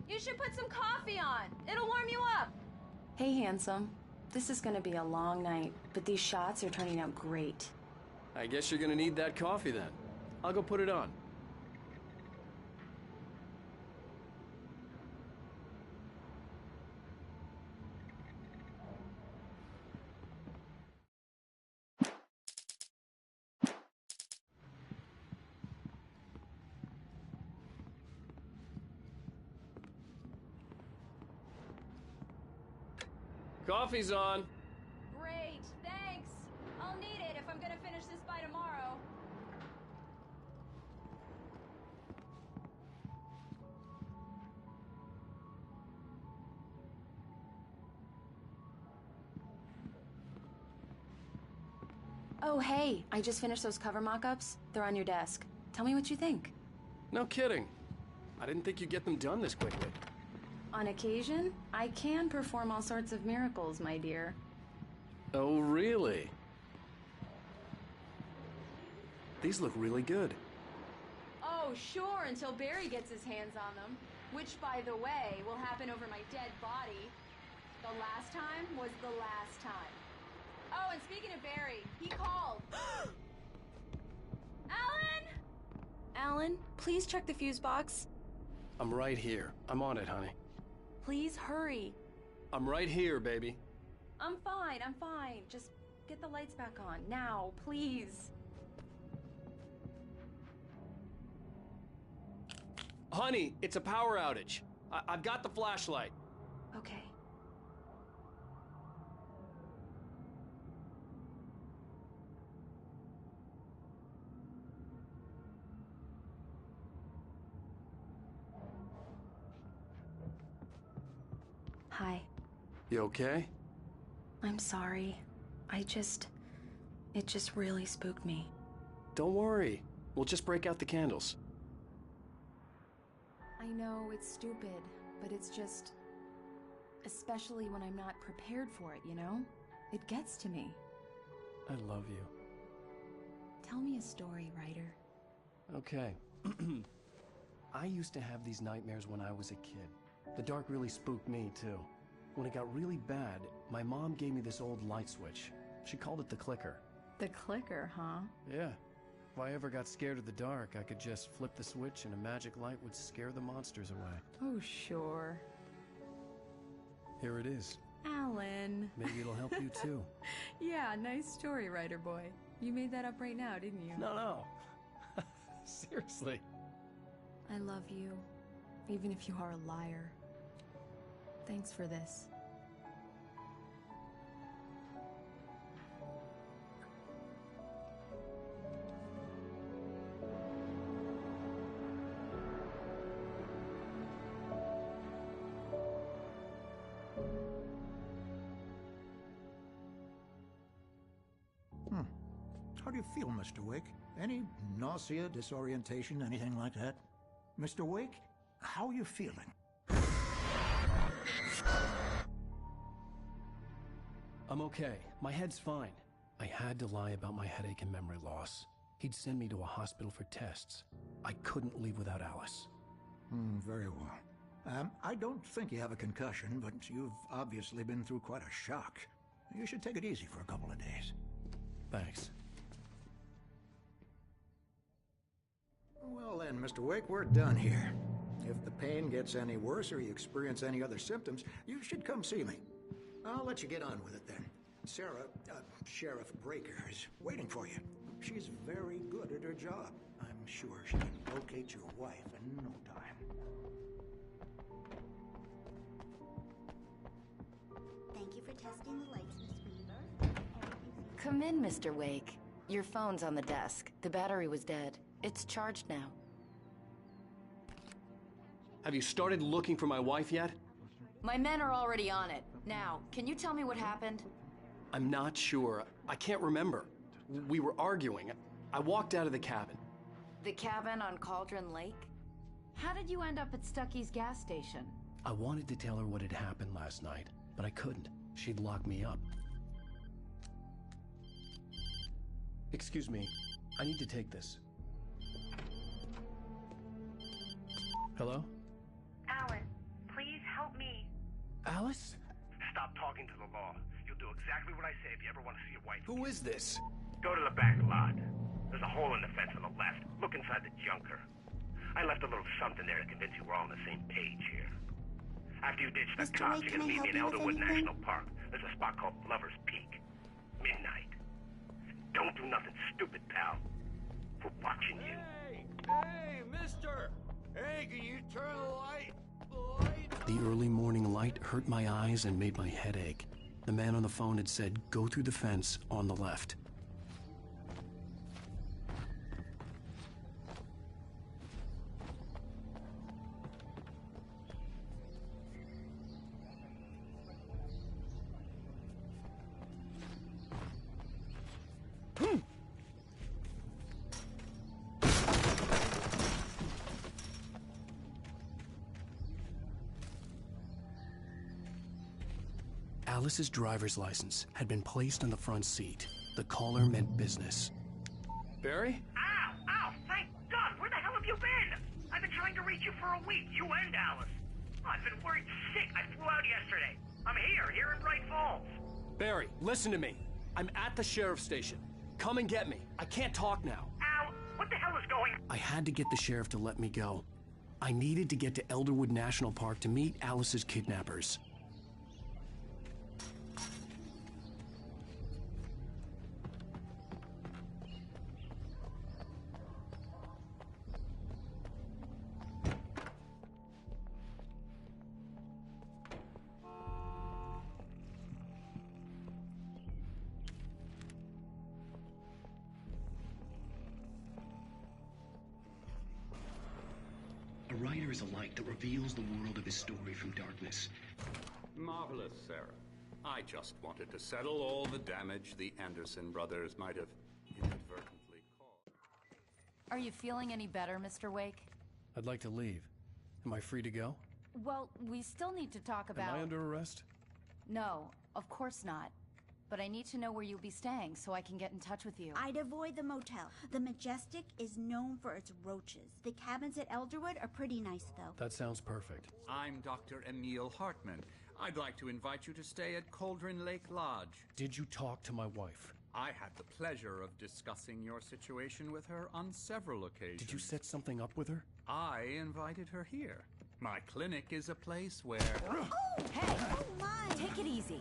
You should put some coffee on. It'll warm you up. Hey, handsome. This is gonna be a long night, but these shots are turning out great. I guess you're gonna need that coffee then. I'll go put it on. Coffee's on. Great, thanks. I'll need it if I'm gonna finish this by tomorrow. Oh, hey, I just finished those cover mock-ups. They're on your desk. Tell me what you think. No kidding. I didn't think you'd get them done this quickly. On occasion, I can perform all sorts of miracles, my dear. Oh, really? These look really good. Oh, sure, until Barry gets his hands on them. Which, by the way, will happen over my dead body. The last time was the last time. Oh, and speaking of Barry, he called. Alan? Alan, please check the fuse box. I'm right here. I'm on it, honey. Please hurry. I'm right here, baby. I'm fine, I'm fine. Just get the lights back on. Now, please. Honey, it's a power outage. I've got the flashlight. Okay. Hi. You okay? I'm sorry. It just really spooked me. Don't worry. We'll just break out the candles. I know it's stupid, but it's just... Especially when I'm not prepared for it, you know? It gets to me. I love you. Tell me a story, writer. Okay. I used to have these nightmares when I was a kid. The dark really spooked me, too. When it got really bad, my mom gave me this old light switch. She called it the clicker. The clicker, huh? Yeah. If I ever got scared of the dark, I could just flip the switch and a magic light would scare the monsters away. Oh, sure. Here it is. Alan. Maybe it'll help you, too. Yeah, nice story, writer boy. You made that up right now, didn't you? No. Seriously. I love you, even if you are a liar. Thanks for this. How do you feel, Mr. Wake? Any nausea, disorientation, anything like that? Mr. Wake, how are you feeling? I'm okay. My head's fine. I had to lie about my headache and memory loss. He'd send me to a hospital for tests. I couldn't leave without Alice. Very well. I don't think you have a concussion, but you've obviously been through quite a shock. You should take it easy for a couple of days. Thanks. Well then, Mr. Wake, we're done here. If the pain gets any worse or you experience any other symptoms, you should come see me. I'll let you get on with it then. Sarah, Sheriff Breaker, is waiting for you. She's very good at her job. I'm sure she can locate your wife in no time. Thank you for testing the lights, Miss Weaver. Come in, Mr. Wake. Your phone's on the desk. The battery was dead. It's charged now. Have you started looking for my wife yet? My men are already on it. Now, can you tell me what happened? I'm not sure. I can't remember. We were arguing. I walked out of the cabin. The cabin on Cauldron Lake? How did you end up at Stucky's gas station? I wanted to tell her what had happened last night, but I couldn't. She'd lock me up. Excuse me. I need to take this. Hello? Alan, Alice? Stop talking to the law. You'll do exactly what I say if you ever want to see your wife. Who is this? Go to the back lot. There's a hole in the fence on the left. Look inside the junker. I left a little something there to convince you we're all on the same page here. After you ditch the Mr. cops, Wake, you're gonna can I meet me in help you with Elderwood anything? National Park. There's a spot called Lover's Peak. Midnight. Don't do nothing stupid, pal. We're watching you. Hey, mister! Hey, can you turn the light? The early morning light hurt my eyes and made my head ache. The man on the phone had said, go through the fence on the left. Alice's driver's license had been placed on the front seat. The caller meant business. Barry? Ow! Ow! Thank God! Where the hell have you been? I've been trying to reach you for a week, you and Alice. Oh, I've been worried sick. I flew out yesterday. I'm here in Bright Falls. Barry, listen to me. I'm at the sheriff's station. Come and get me. I can't talk now. Al, what the hell is going on? I had to get the sheriff to let me go. I needed to get to Elderwood National Park to meet Alice's kidnappers. A writer is a light that reveals the world of his story from darkness. Marvelous, Sarah. I just wanted to settle all the damage the Anderson brothers might have inadvertently caused. Are you feeling any better, Mr. Wake? I'd like to leave. Am I free to go? Well, we still need to talk about... Am I under arrest? No, of course not. But I need to know where you'll be staying so I can get in touch with you. I'd avoid the motel. The Majestic is known for its roaches. The cabins at Elderwood are pretty nice, though. That sounds perfect. I'm Dr. Emil Hartman. I'd like to invite you to stay at Cauldron Lake Lodge. Did you talk to my wife? I had the pleasure of discussing your situation with her on several occasions. Did you set something up with her? I invited her here. My clinic is a place where... Oh! Hey! Oh, my! Take it easy.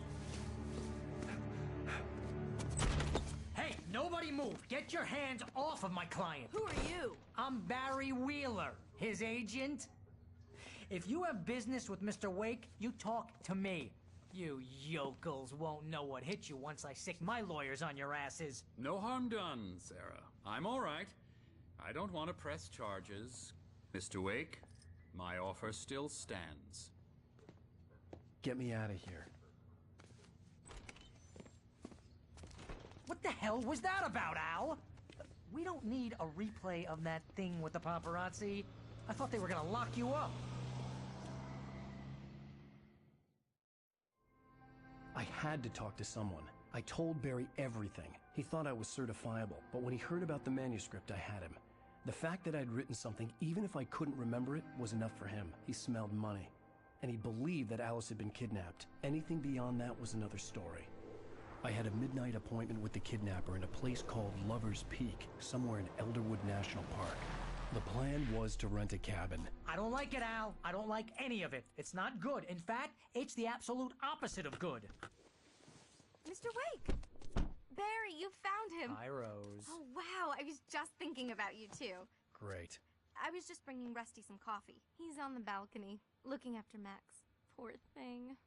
Hey, nobody move! Get your hands off of my client! Who are you? I'm Barry Wheeler, his agent. If you have business with Mr. Wake, you talk to me. You yokels won't know what hit you once I sick my lawyers on your asses. No harm done, Sarah. I'm all right. I don't want to press charges. Mr. Wake, my offer still stands. Get me out of here. What the hell was that about, Al? We don't need a replay of that thing with the paparazzi. I thought they were gonna lock you up. I had to talk to someone. I told Barry everything. He thought I was certifiable, but when he heard about the manuscript, I had him. The fact that I'd written something, even if I couldn't remember it, was enough for him. He smelled money. And he believed that Alice had been kidnapped. Anything beyond that was another story. I had a midnight appointment with the kidnapper in a place called Lover's Peak, somewhere in Elderwood National Park. The plan was to rent a cabin. I don't like it, Al. I don't like any of it. It's not good. In fact, it's the absolute opposite of good. Mr. Wake! Barry, you found him! Hi, Rose. Oh, wow, I was just thinking about you, too. Great. I was just bringing Rusty some coffee. He's on the balcony, looking after Max. Poor thing.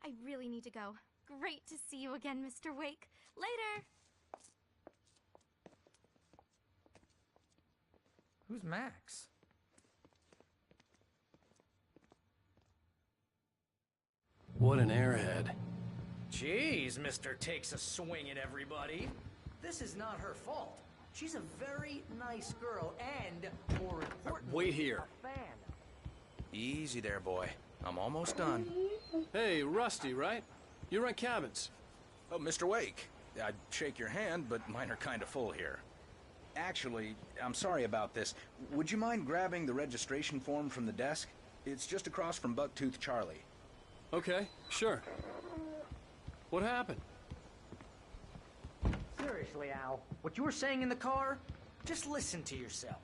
I really need to go. Great to see you again, Mr. Wake. Later! Who's Max? What an airhead. Jeez, Mr. Takes a swing at everybody. This is not her fault. She's a very nice girl and, more importantly, Wait here. a fan. Easy there, boy. I'm almost done. Hey, Rusty, right? You rent cabins. Oh, Mr. Wake. I'd shake your hand, but mine are kind of full here. Actually, I'm sorry about this. Would you mind grabbing the registration form from the desk? It's just across from Bucktooth Charlie. Okay, sure. What happened? Seriously, Al, what you were saying in the car? Just listen to yourself.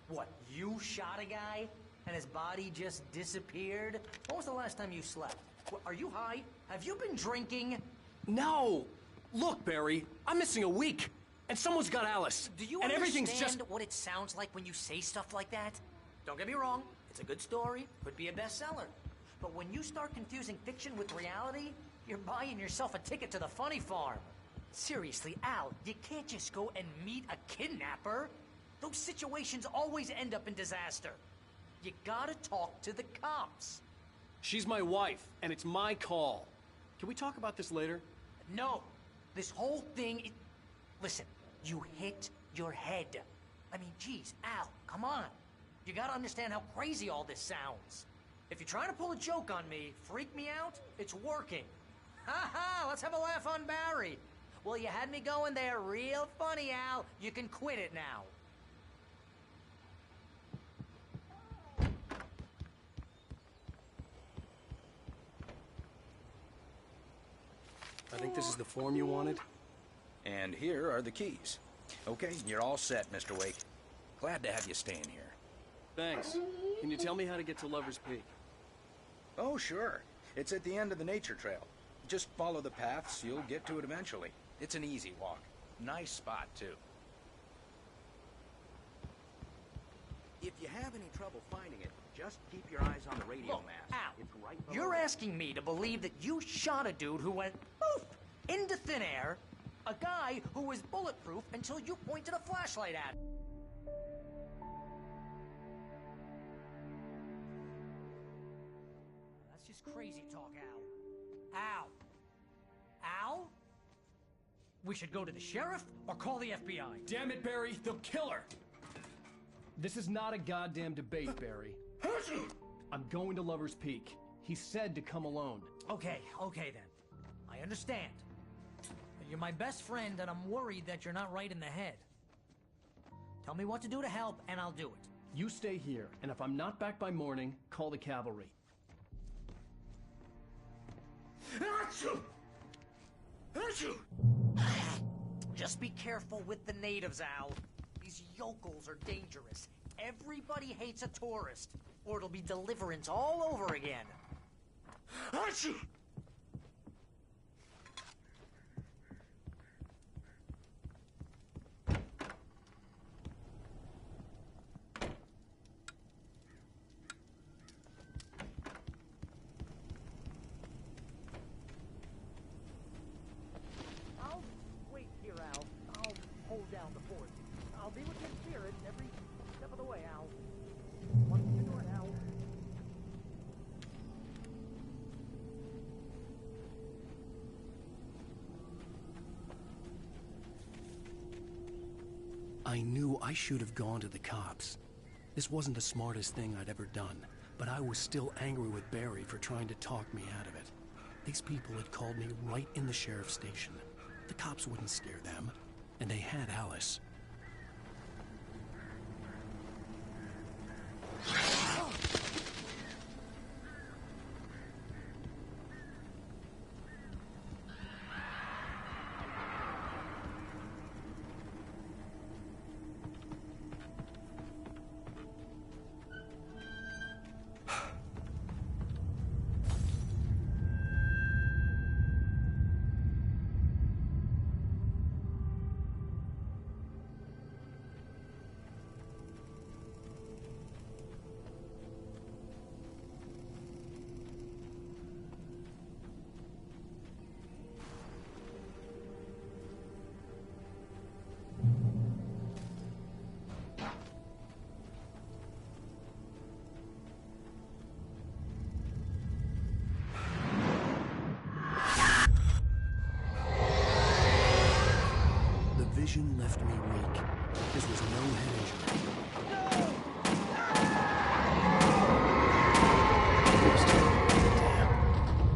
What, you shot a guy and his body just disappeared? When was the last time you slept? What, are you high? Have you been drinking? No! Look, Barry, I'm missing a week, and someone's got Alice. Do you and everything's just what it sounds like when you say stuff like that? Don't get me wrong, it's a good story, could be a bestseller. But when you start confusing fiction with reality, you're buying yourself a ticket to the funny farm. Seriously, Al, you can't just go and meet a kidnapper. Those situations always end up in disaster. You gotta talk to the cops. She's my wife, and it's my call. Can we talk about this later? No. This whole thing is... Listen, you hit your head. I mean, geez, Al, come on. You gotta understand how crazy all this sounds. If you're trying to pull a joke on me, freak me out, it's working. Ha ha, let's have a laugh on Barry. Well, you had me going there real funny, Al. You can quit it now. I think this is the form you wanted. And here are the keys. Okay, you're all set, Mr. Wake. Glad to have you staying here. Thanks. Can you tell me how to get to Lover's Peak? Oh, sure. It's at the end of the nature trail. Just follow the paths, you'll get to it eventually. It's an easy walk. Nice spot, too. If you have any trouble finding it, just keep your eyes on the radio mast. Al, It's right below you're it. asking me to believe that you shot a dude who went poof into thin air, a guy who was bulletproof until you pointed a flashlight at him. That's just crazy talk, Al. Al. Al? We should go to the sheriff or call the FBI. Damn it, Barry, they'll kill her! This is not a goddamn debate, Barry. I'm going to Lover's Peak. He said to come alone. Okay then. I understand. But you're my best friend and I'm worried that you're not right in the head. Tell me what to do to help and I'll do it. You stay here, and if I'm not back by morning, call the cavalry. Just be careful with the natives, Al. These yokels are dangerous. Everybody hates a tourist, or it'll be deliverance all over again. I'll wait here, Al. I'll hold down the fort. I'll be with your spirit every step of the way, Al. Once you do it, Al. I knew I should have gone to the cops. This wasn't the smartest thing I'd ever done, but I was still angry with Barry for trying to talk me out of it. These people had called me right in the sheriff's station. The cops wouldn't scare them, and they had Alice. Vision left me weak. This was no head injury. Damn.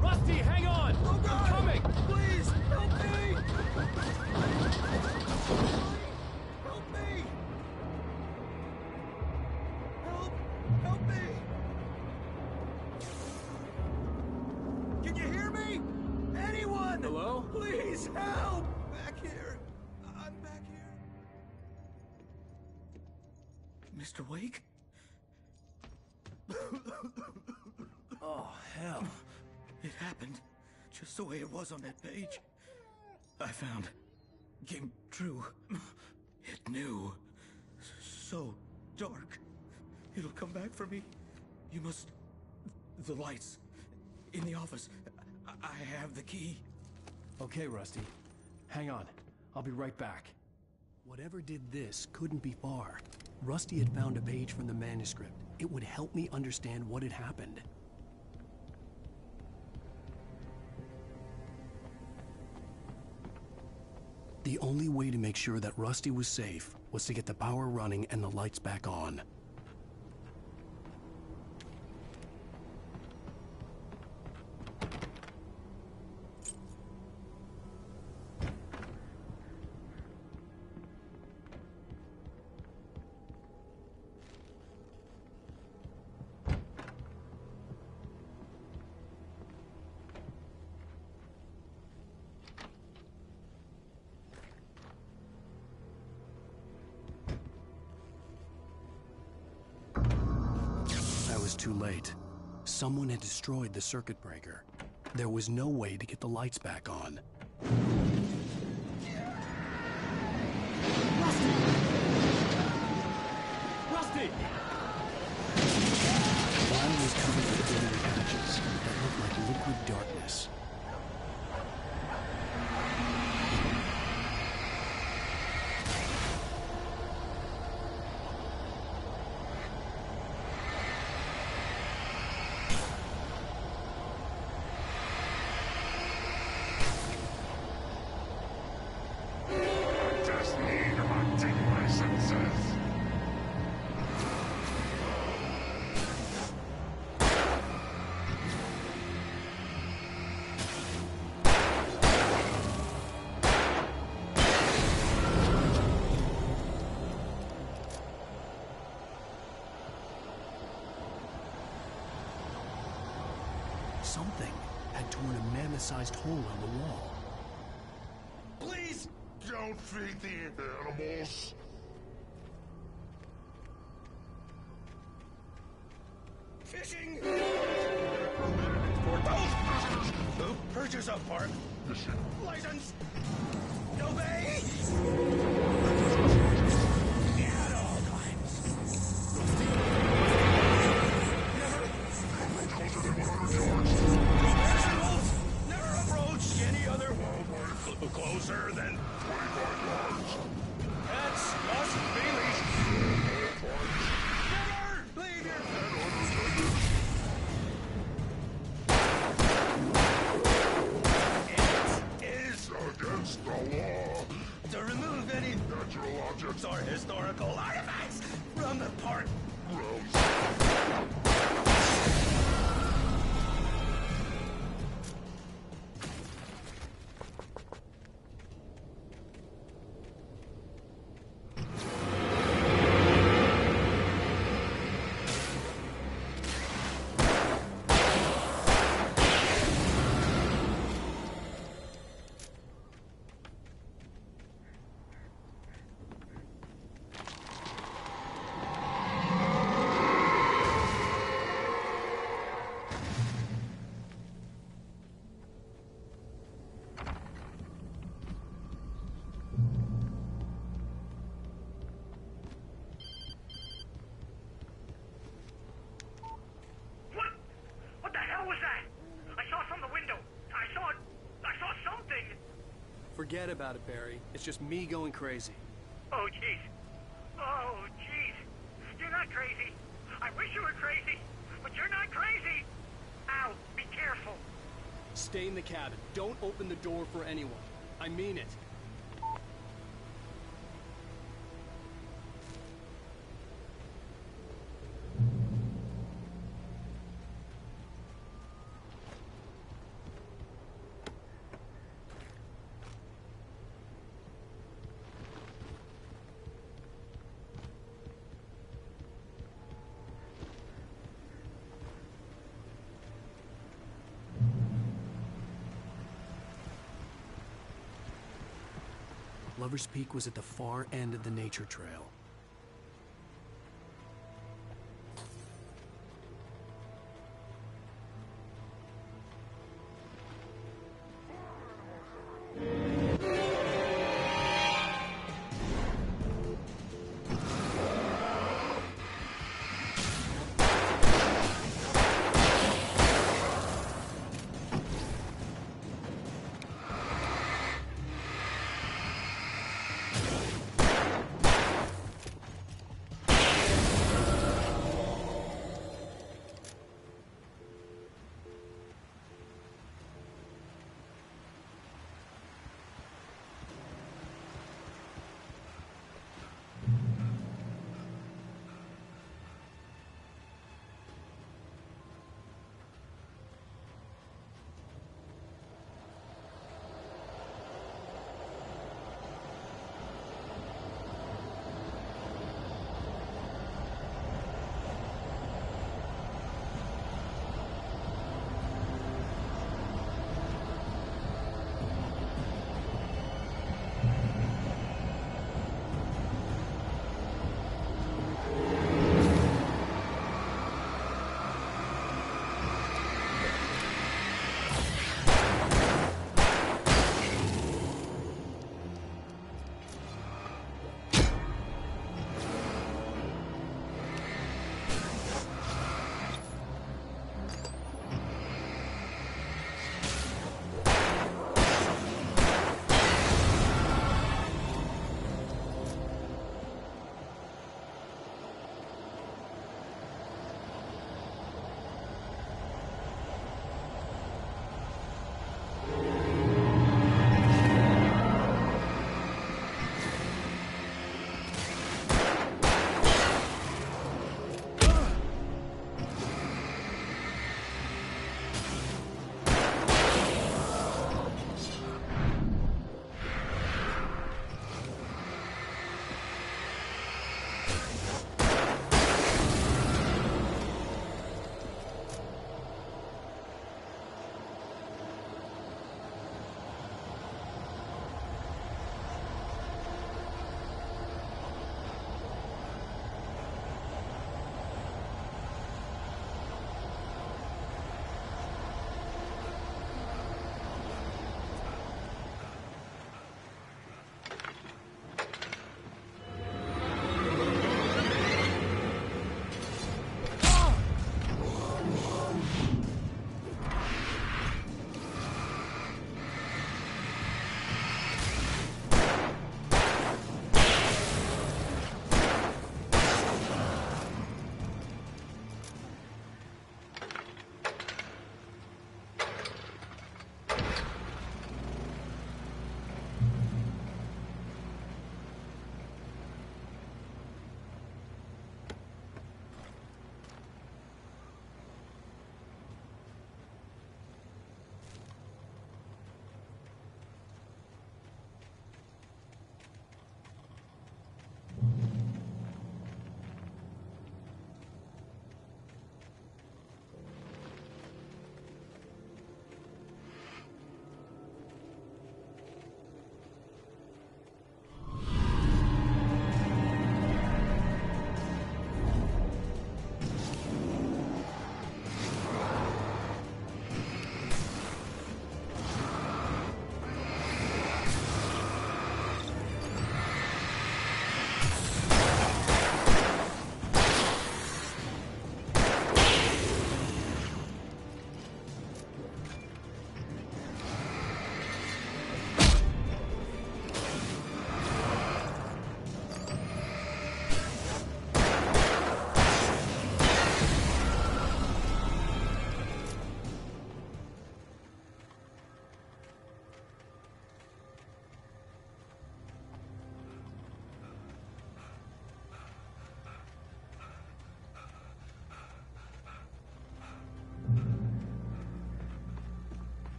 Rusty, hang on! I'm coming! Please, help me! Help me! Help me! on! Hello? Please, help! Back here. I'm back here. Mr. Wake? Oh, hell. It happened just the way it was on that page. I found. Came true. It knew. So dark. It'll come back for me. You must... The lights. In the office. I have the key. Okay, Rusty. Hang on. I'll be right back. Whatever did this couldn't be far. Rusty had found a page from the manuscript. It would help me understand what had happened. The only way to make sure that Rusty was safe was to get the power running and the lights back on. Too late. Someone had destroyed the circuit breaker. There was no way to get the lights back on. Rusty! Rusty! The body was covered with glittering patches that looked like liquid darkness. Something had torn a mammoth-sized hole in the wall. Please don't feed the animals. Fishing! For those who purchase a park license, obey! At all times. Never approach any other wildlife closer than 25 yards. Pets must be leashed. Never leave your pet unattended. It is against the law to remove any natural objects or historical artifacts from the park grounds. What the hell was that? I saw from the window. I saw something. Forget about it, Barry. It's just me going crazy. Oh, jeez. Oh, jeez. You're not crazy. I wish you were crazy, but you're not crazy. Ow, be careful. Stay in the cabin. Don't open the door for anyone. I mean it. Lover's Peak was at the far end of the nature trail.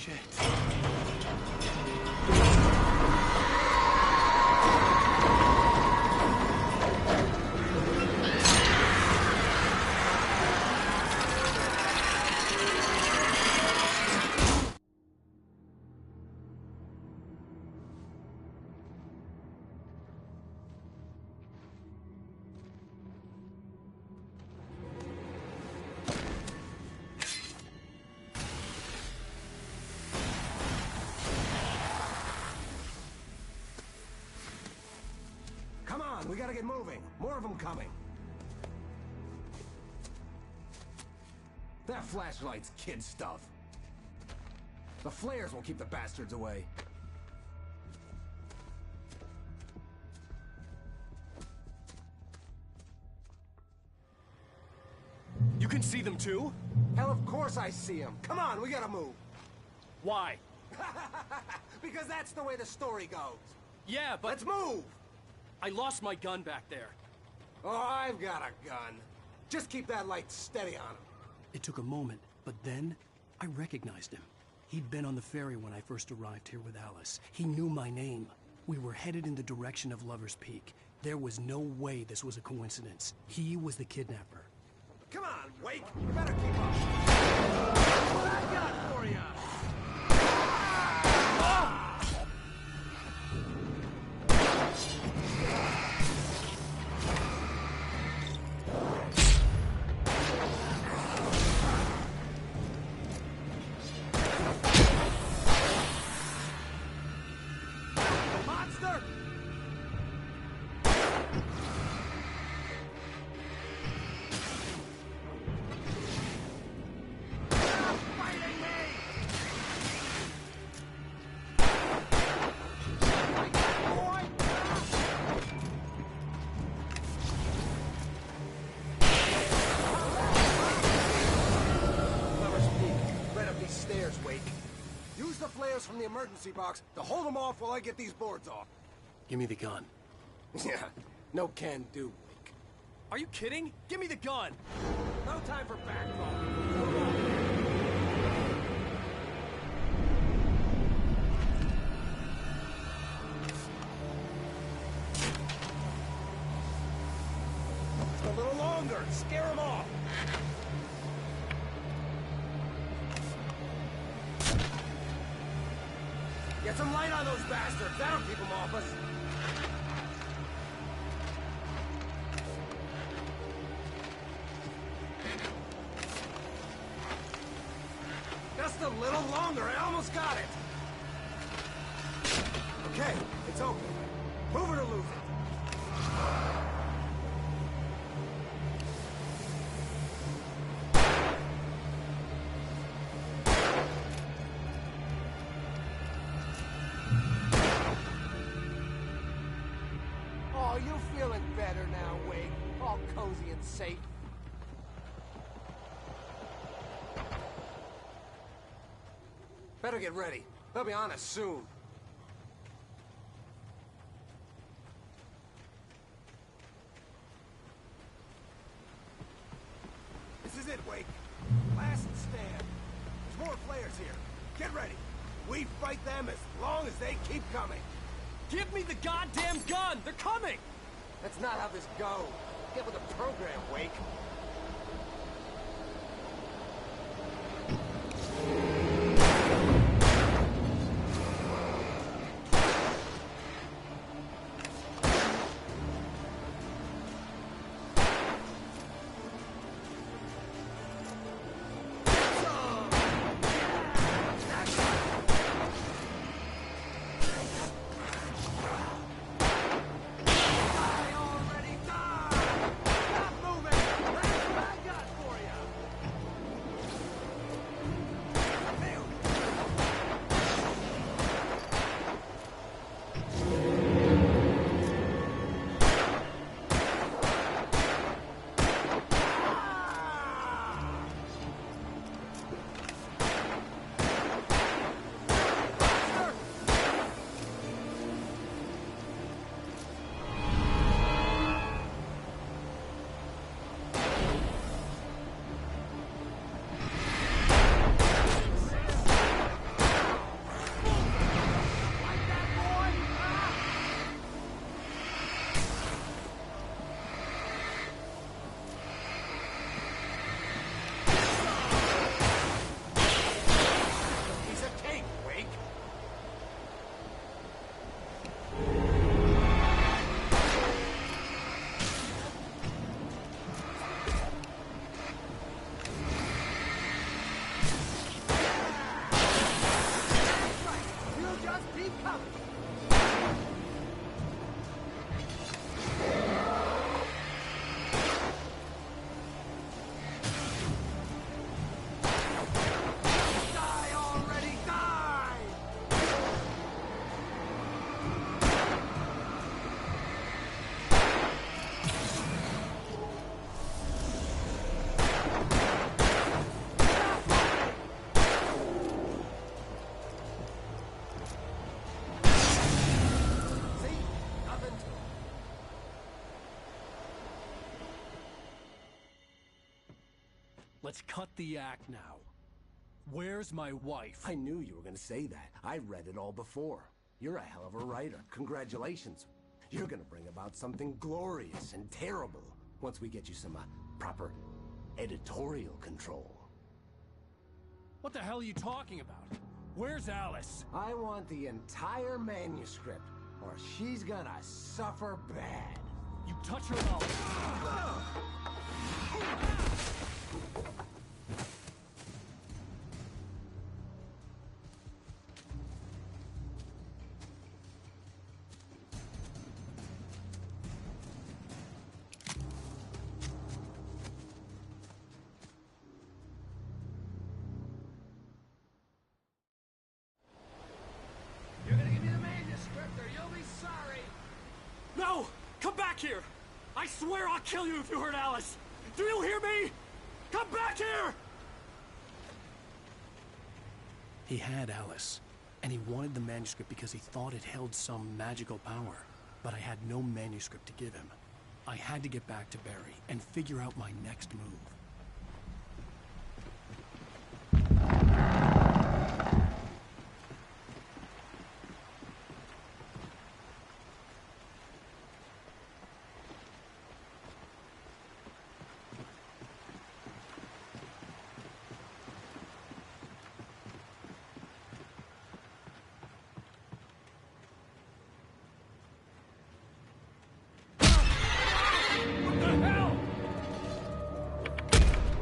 Shit. Come on, we gotta get moving. More of them coming. That flashlight's kid stuff. The flares will keep the bastards away. You can see them too? Hell, of course I see them. Come on, we gotta move. Why? Because that's the way the story goes. Yeah, but... Let's move! I lost my gun back there. Oh, I've got a gun. Just keep that light steady on him. It took a moment, but then I recognized him. He'd been on the ferry when I first arrived here with Alice. He knew my name. We were headed in the direction of Lover's Peak. There was no way this was a coincidence. He was the kidnapper. Come on, Wake! You better keep up! What I got for you! Monster! From the emergency box to hold them off while I get these boards off. Give me the gun. Yeah, no can do, Wake. Are you kidding? Give me the gun! No time for back talk. A little longer. Scare them off. Get some light on those bastards. That'll keep them off us. Just a little longer. I almost got it. Okay, it's open. Move it or lose it. Oh, you feeling better now, Wake? All cozy and safe. Better get ready. They'll be on us soon. This is it, Wake. Last stand. There's more flares here. Get ready. We fight them as long as they keep coming. Give me the goddamn gun! They're coming! That's not how this goes. Get with the program, Wake. Already done! Stop moving! Keep coming! Die already, die! See? Nothing to it. Let's cut the act now. Where's my wife? I knew you were gonna say that. I read it all before. You're a hell of a writer. Congratulations. You're gonna bring about something glorious and terrible once we get you some proper editorial control. What the hell are you talking about? Where's Alice? I want the entire manuscript, or she's gonna suffer bad. You touch her mouth. You're gonna give me the manuscript or you'll be sorry! No! Come back here! I swear I'll kill you if you hurt Alice! Do you hear me? Come back here! He had Alice, and he wanted the manuscript because he thought it held some magical power. But I had no manuscript to give him. I had to get back to Barry and figure out my next move.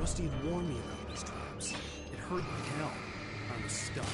Rusty had warned me about these traps. It hurt like hell. I was stuck.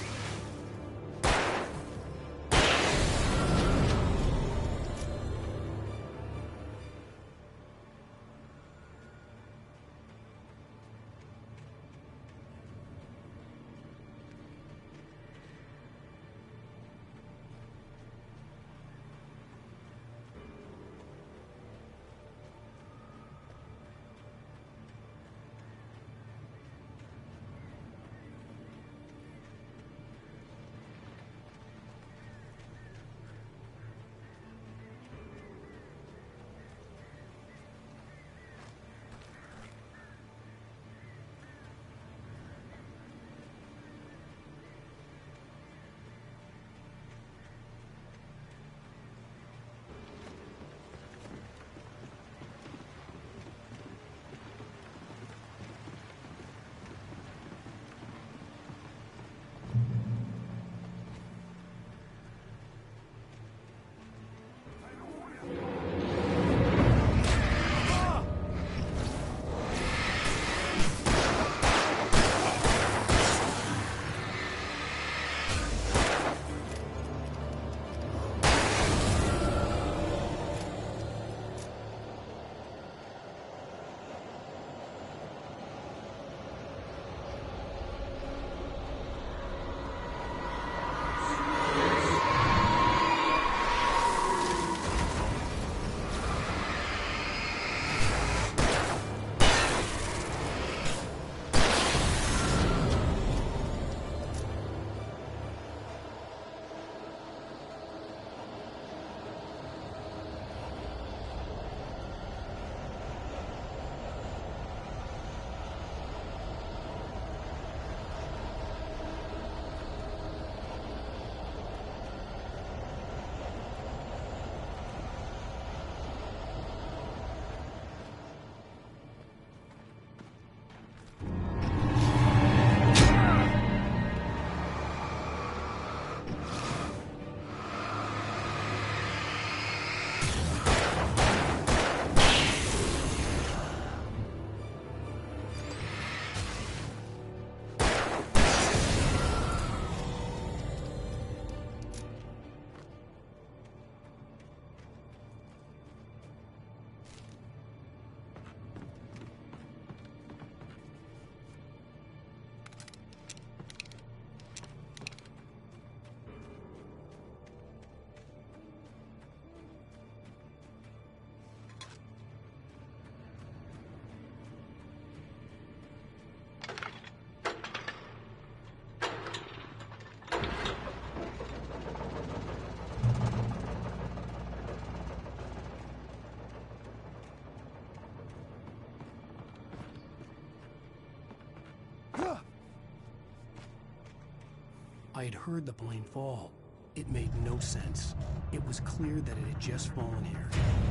I had heard the plane fall. It made no sense. It was clear that it had just fallen here,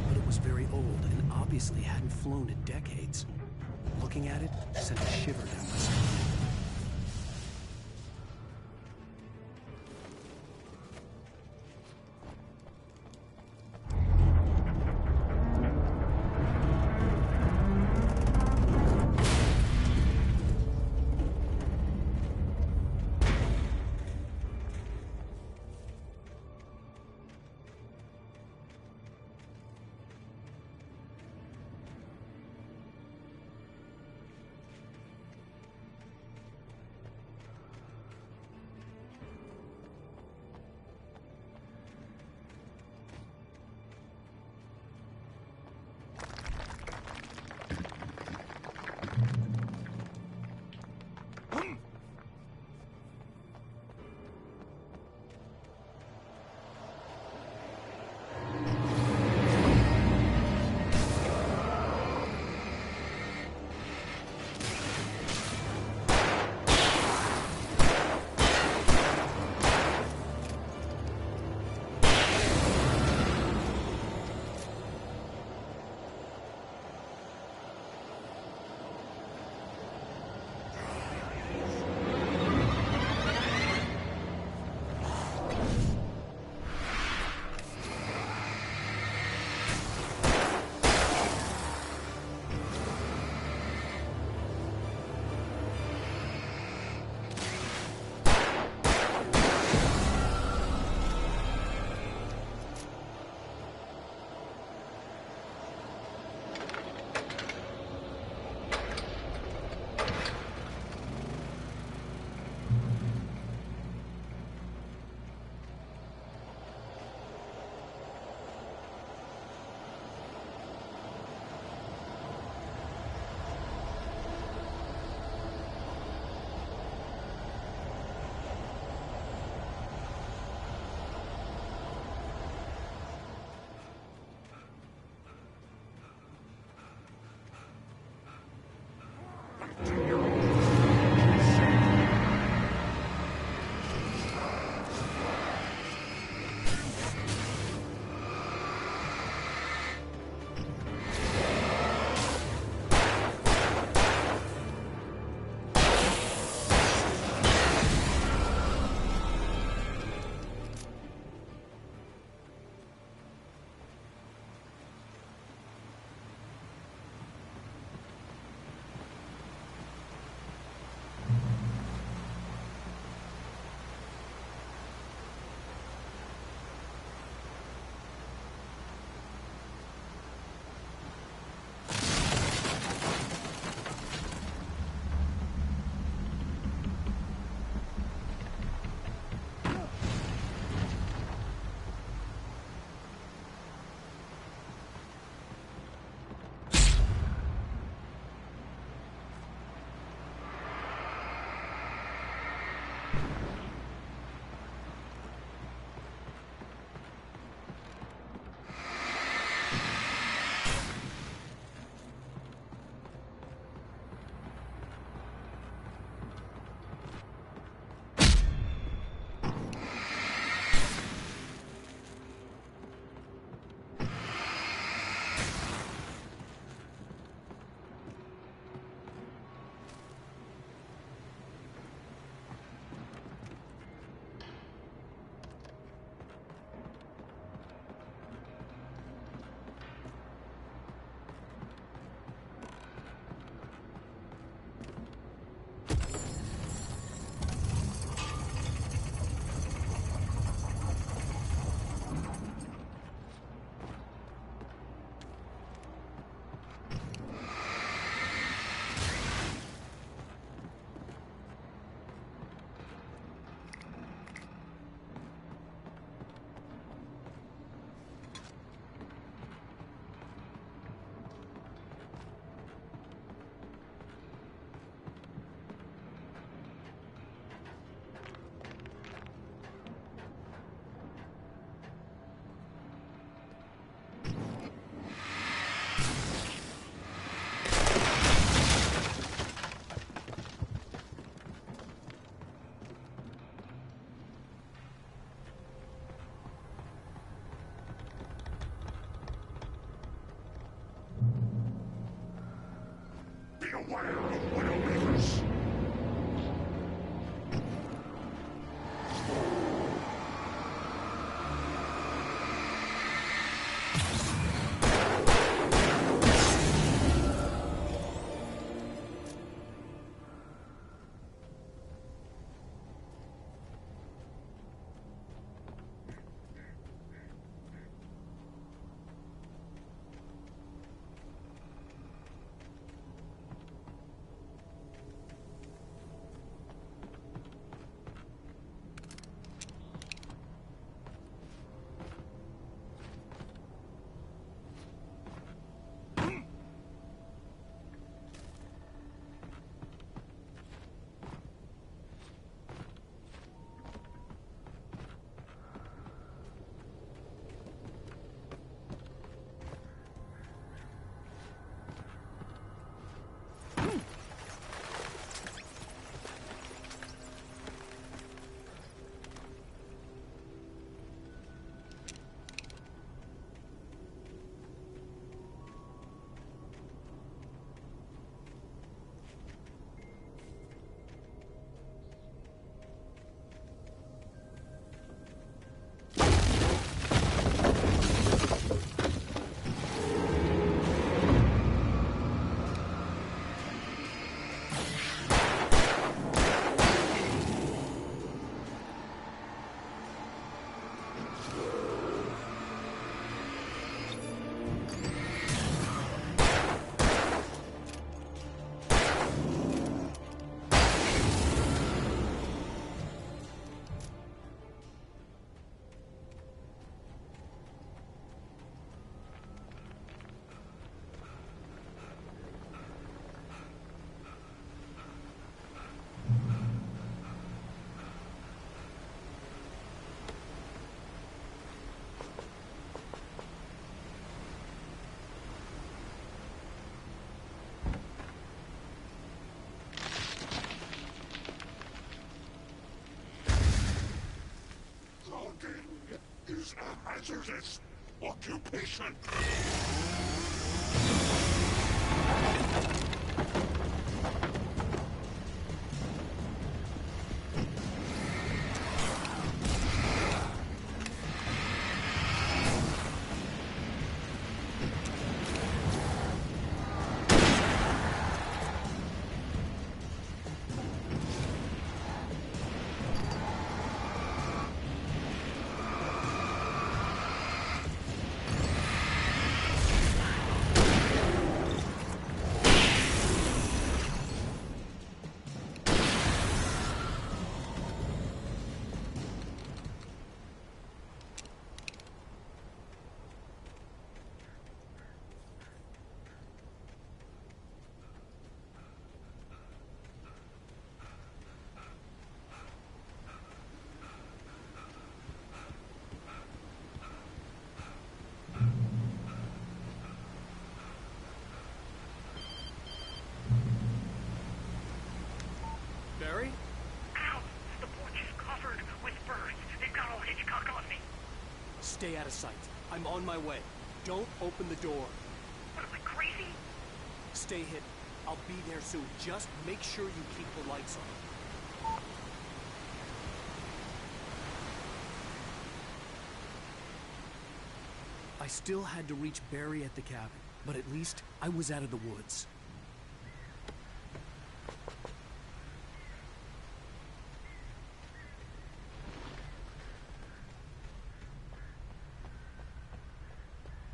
but it was very old and obviously hadn't flown in decades. Looking at it sent a shiver down my spine. Beware of Widowmakers! Is a hazardous occupation. Barry? Ow! The porch is covered with birds. They've got all Hitchcock on me. Stay out of sight. I'm on my way. Don't open the door. What am I, crazy? Stay hidden. I'll be there soon. Just make sure you keep the lights on. I still had to reach Barry at the cabin, but at least I was out of the woods.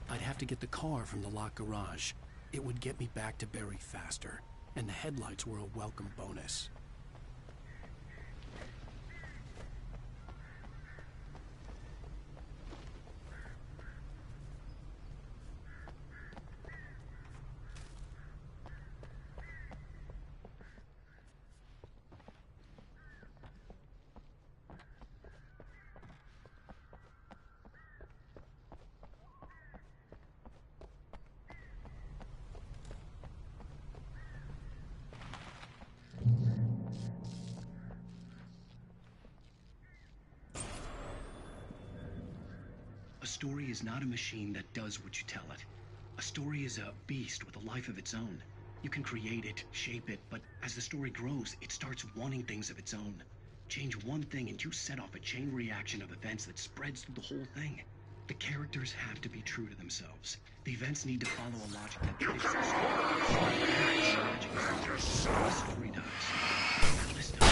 I'd have to get the car from the locked garage. It would get me back to Barry faster, and the headlights were a welcome bonus. A story is not a machine that does what you tell it. A story is a beast with a life of its own. You can create it, shape it, but as the story grows, it starts wanting things of its own. Change one thing and you set off a chain reaction of events that spreads through the whole thing. The characters have to be true to themselves. The events need to follow a logic that fits the story. The story does. This does.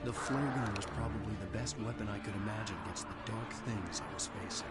The flare gun was probably the best weapon I could imagine against the dark things I was facing.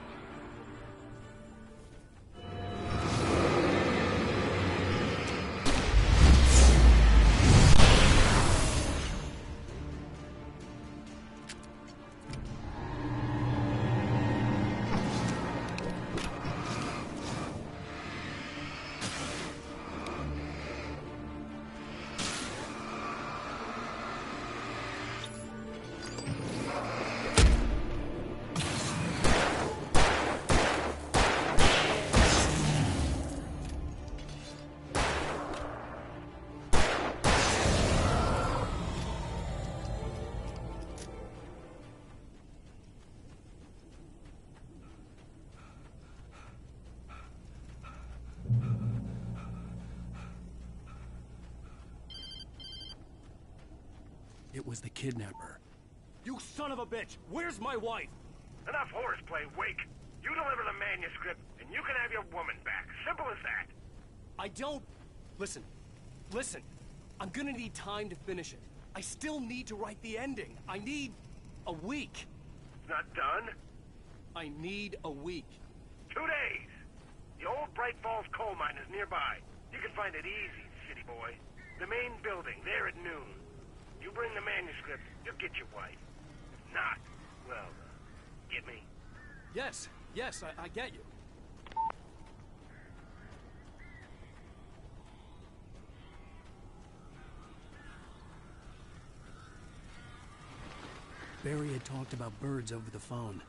It was the kidnapper. You son of a bitch! Where's my wife? Enough horseplay, Wake. You deliver the manuscript, and you can have your woman back. Simple as that. I don't... Listen. I'm gonna need time to finish it. I still need to write the ending. I need a week. It's not done? I need a week. 2 days. The old Bright Falls coal mine is nearby. You can find it easy, city boy. The main building, there at noon. You bring the manuscript, you'll get your wife. If not, well, get me? Yes, I get you. Barry had talked about birds over the phone.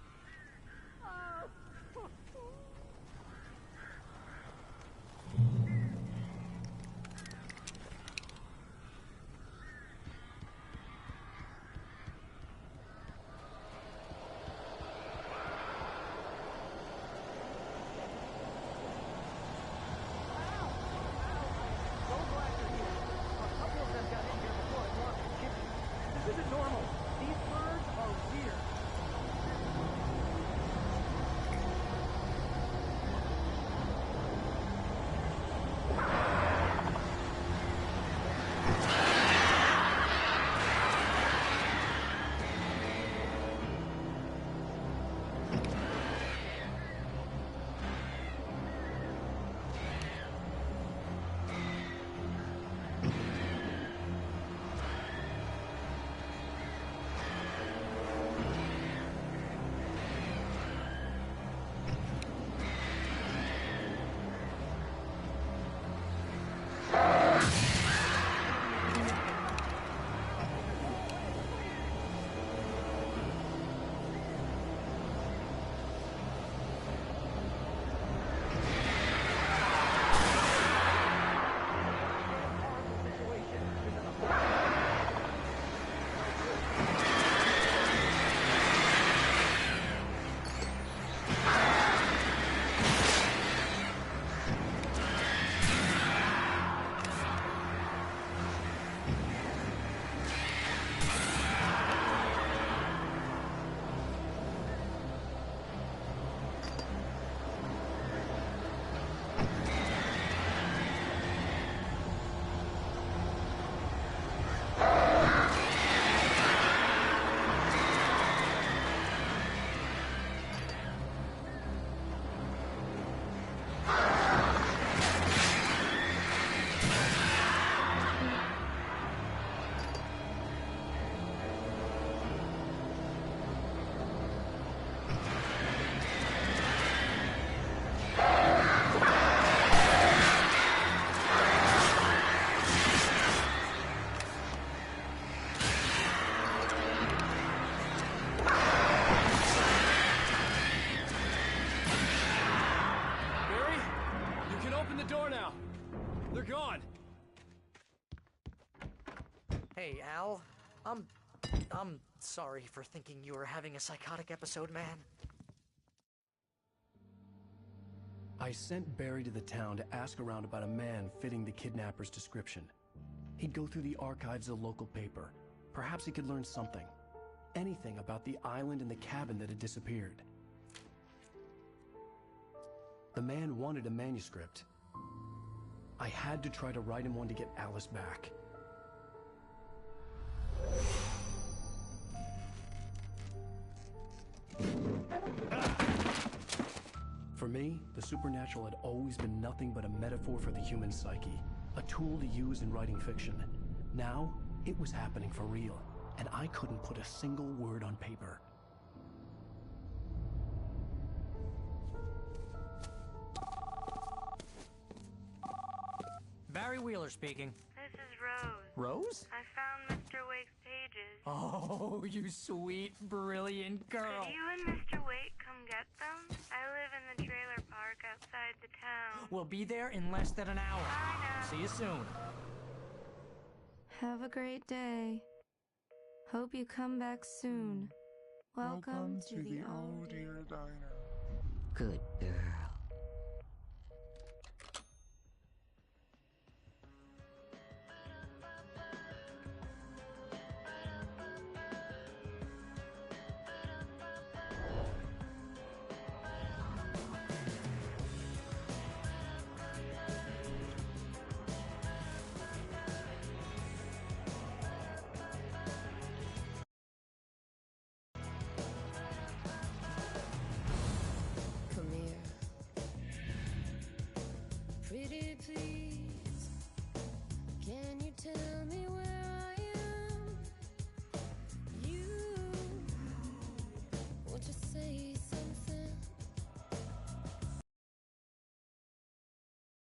door now. They're gone. Hey, Al. I'm sorry for thinking you were having a psychotic episode, man. I sent Barry to the town to ask around about a man fitting the kidnapper's description. He'd go through the archives of the local paper. Perhaps he could learn something. Anything about the island and the cabin that had disappeared. The man wanted a manuscript. I had to try to write him one to get Alice back. For me, the supernatural had always been nothing but a metaphor for the human psyche, a tool to use in writing fiction. Now, it was happening for real, and I couldn't put a single word on paper. Barry Wheeler speaking. This is Rose. Rose? I found Mr. Wake's pages. Oh, you sweet, brilliant girl. Could you and Mr. Wake come get them? I live in the trailer park outside the town. We'll be there in less than an hour. Bye now. See you soon. Have a great day. Hope you come back soon. Welcome to the old dear diner. Good girl.